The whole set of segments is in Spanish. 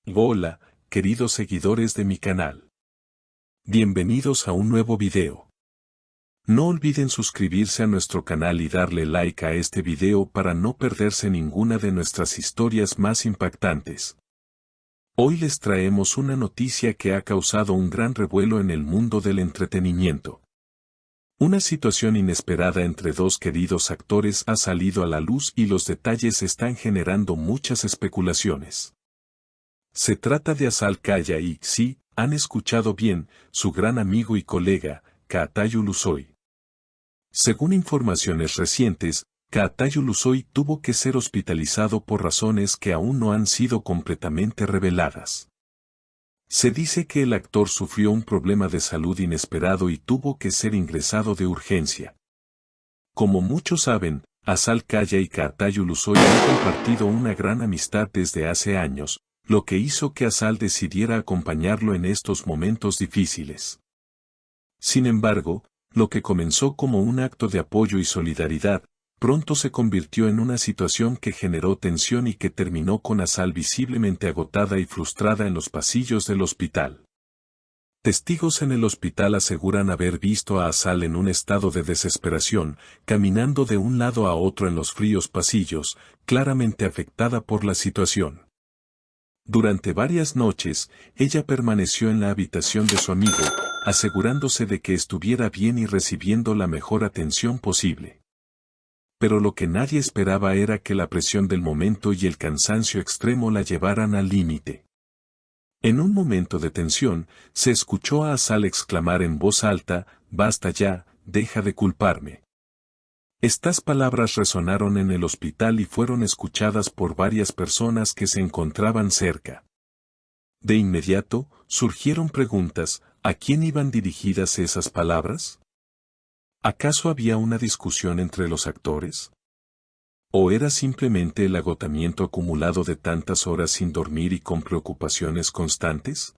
Hola, queridos seguidores de mi canal. Bienvenidos a un nuevo video. No olviden suscribirse a nuestro canal y darle like a este video para no perderse ninguna de nuestras historias más impactantes. Hoy les traemos una noticia que ha causado un gran revuelo en el mundo del entretenimiento. Una situación inesperada entre dos queridos actores ha salido a la luz y los detalles están generando muchas especulaciones. Se trata de Azal Kaya y, sí, han escuchado bien, su gran amigo y colega, Caatayu Luzoy. Según informaciones recientes, Caatayu Luzoy tuvo que ser hospitalizado por razones que aún no han sido completamente reveladas. Se dice que el actor sufrió un problema de salud inesperado y tuvo que ser ingresado de urgencia. Como muchos saben, Azal Kaya y Caatayu Luzoy han compartido una gran amistad desde hace años, lo que hizo que Azal decidiera acompañarlo en estos momentos difíciles. Sin embargo, lo que comenzó como un acto de apoyo y solidaridad, pronto se convirtió en una situación que generó tensión y que terminó con Azal visiblemente agotada y frustrada en los pasillos del hospital. Testigos en el hospital aseguran haber visto a Azal en un estado de desesperación, caminando de un lado a otro en los fríos pasillos, claramente afectada por la situación. Durante varias noches, ella permaneció en la habitación de su amigo, asegurándose de que estuviera bien y recibiendo la mejor atención posible. Pero lo que nadie esperaba era que la presión del momento y el cansancio extremo la llevaran al límite. En un momento de tensión, se escuchó a Azal exclamar en voz alta: «Basta ya, deja de culparme». Estas palabras resonaron en el hospital y fueron escuchadas por varias personas que se encontraban cerca. De inmediato, surgieron preguntas: ¿a quién iban dirigidas esas palabras? ¿Acaso había una discusión entre los actores? ¿O era simplemente el agotamiento acumulado de tantas horas sin dormir y con preocupaciones constantes?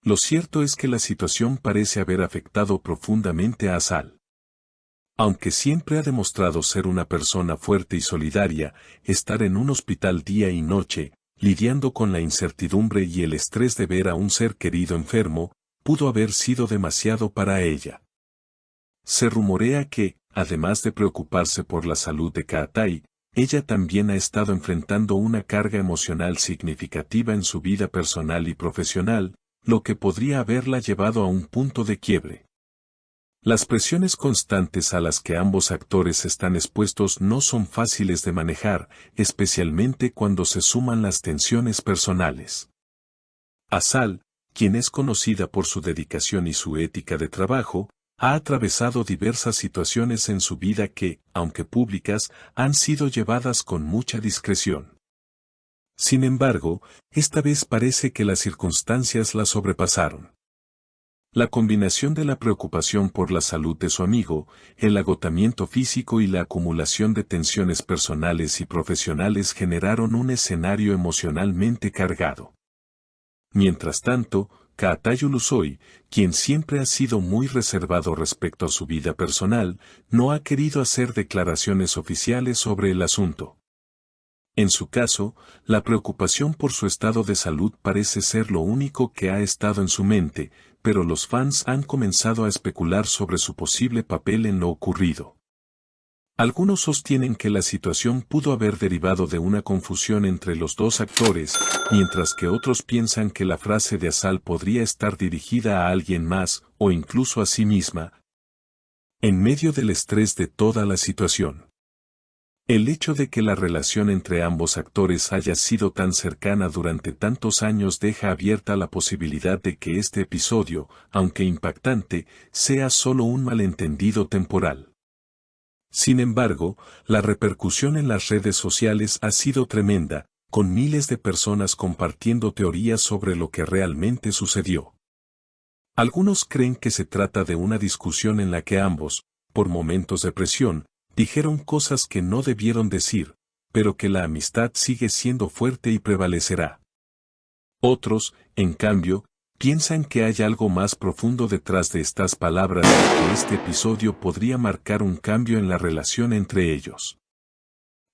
Lo cierto es que la situación parece haber afectado profundamente a Azal. Aunque siempre ha demostrado ser una persona fuerte y solidaria, estar en un hospital día y noche, lidiando con la incertidumbre y el estrés de ver a un ser querido enfermo, pudo haber sido demasiado para ella. Se rumorea que, además de preocuparse por la salud de Caatay, ella también ha estado enfrentando una carga emocional significativa en su vida personal y profesional, lo que podría haberla llevado a un punto de quiebre. Las presiones constantes a las que ambos actores están expuestos no son fáciles de manejar, especialmente cuando se suman las tensiones personales. Azal, quien es conocida por su dedicación y su ética de trabajo, ha atravesado diversas situaciones en su vida que, aunque públicas, han sido llevadas con mucha discreción. Sin embargo, esta vez parece que las circunstancias la sobrepasaron. La combinación de la preocupación por la salud de su amigo, el agotamiento físico y la acumulación de tensiones personales y profesionales generaron un escenario emocionalmente cargado. Mientras tanto, Caatayu Luzoy, quien siempre ha sido muy reservado respecto a su vida personal, no ha querido hacer declaraciones oficiales sobre el asunto. En su caso, la preocupación por su estado de salud parece ser lo único que ha estado en su mente, pero los fans han comenzado a especular sobre su posible papel en lo ocurrido. Algunos sostienen que la situación pudo haber derivado de una confusión entre los dos actores, mientras que otros piensan que la frase de Azal podría estar dirigida a alguien más, o incluso a sí misma, en medio del estrés de toda la situación. El hecho de que la relación entre ambos actores haya sido tan cercana durante tantos años deja abierta la posibilidad de que este episodio, aunque impactante, sea solo un malentendido temporal. Sin embargo, la repercusión en las redes sociales ha sido tremenda, con miles de personas compartiendo teorías sobre lo que realmente sucedió. Algunos creen que se trata de una discusión en la que ambos, por momentos de presión, dijeron cosas que no debieron decir, pero que la amistad sigue siendo fuerte y prevalecerá. Otros, en cambio, piensan que hay algo más profundo detrás de estas palabras y que este episodio podría marcar un cambio en la relación entre ellos.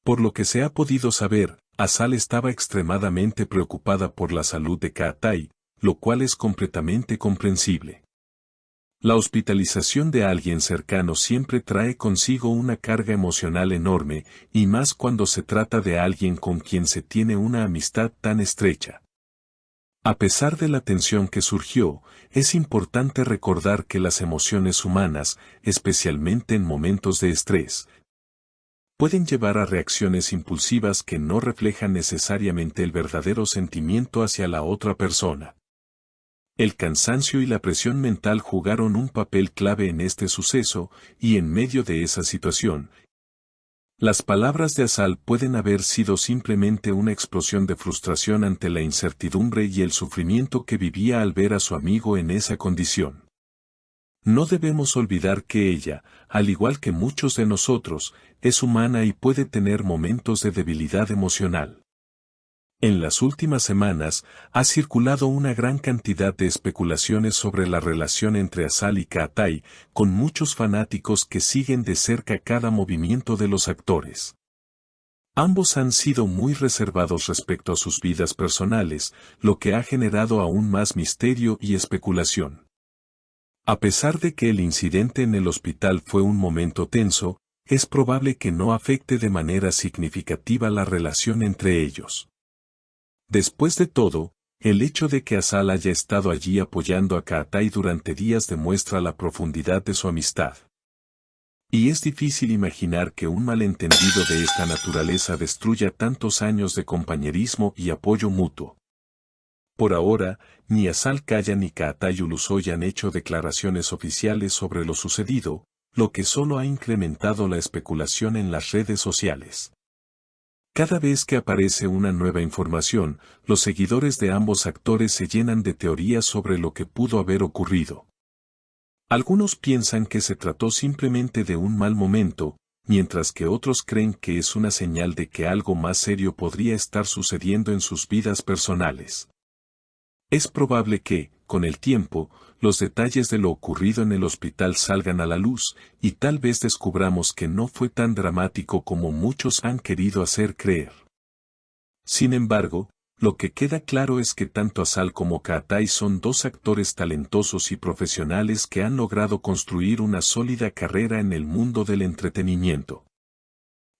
Por lo que se ha podido saber, Asal estaba extremadamente preocupada por la salud de Kaatai, lo cual es completamente comprensible. La hospitalización de alguien cercano siempre trae consigo una carga emocional enorme, y más cuando se trata de alguien con quien se tiene una amistad tan estrecha. A pesar de la tensión que surgió, es importante recordar que las emociones humanas, especialmente en momentos de estrés, pueden llevar a reacciones impulsivas que no reflejan necesariamente el verdadero sentimiento hacia la otra persona. El cansancio y la presión mental jugaron un papel clave en este suceso, y en medio de esa situación, las palabras de Asal pueden haber sido simplemente una explosión de frustración ante la incertidumbre y el sufrimiento que vivía al ver a su amigo en esa condición. No debemos olvidar que ella, al igual que muchos de nosotros, es humana y puede tener momentos de debilidad emocional. En las últimas semanas, ha circulado una gran cantidad de especulaciones sobre la relación entre Asal y Kaatai, con muchos fanáticos que siguen de cerca cada movimiento de los actores. Ambos han sido muy reservados respecto a sus vidas personales, lo que ha generado aún más misterio y especulación. A pesar de que el incidente en el hospital fue un momento tenso, es probable que no afecte de manera significativa la relación entre ellos. Después de todo, el hecho de que Asal haya estado allí apoyando a Kaatai durante días demuestra la profundidad de su amistad. Y es difícil imaginar que un malentendido de esta naturaleza destruya tantos años de compañerismo y apoyo mutuo. Por ahora, ni Asal Kaya ni Kaatai Ulusoy han hecho declaraciones oficiales sobre lo sucedido, lo que solo ha incrementado la especulación en las redes sociales. Cada vez que aparece una nueva información, los seguidores de ambos actores se llenan de teorías sobre lo que pudo haber ocurrido. Algunos piensan que se trató simplemente de un mal momento, mientras que otros creen que es una señal de que algo más serio podría estar sucediendo en sus vidas personales. Es probable que, con el tiempo, los detalles de lo ocurrido en el hospital salgan a la luz, y tal vez descubramos que no fue tan dramático como muchos han querido hacer creer. Sin embargo, lo que queda claro es que tanto Asal como Kaatai son dos actores talentosos y profesionales que han logrado construir una sólida carrera en el mundo del entretenimiento.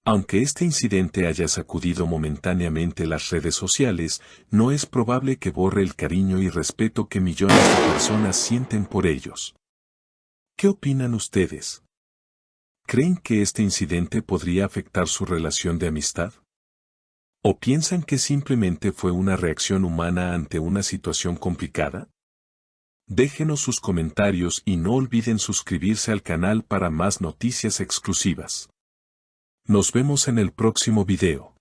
Aunque este incidente haya sacudido momentáneamente las redes sociales, no es probable que borre el cariño y respeto que millones de personas sienten por ellos. ¿Qué opinan ustedes? ¿Creen que este incidente podría afectar su relación de amistad? ¿O piensan que simplemente fue una reacción humana ante una situación complicada? Déjenos sus comentarios y no olviden suscribirse al canal para más noticias exclusivas. Nos vemos en el próximo video.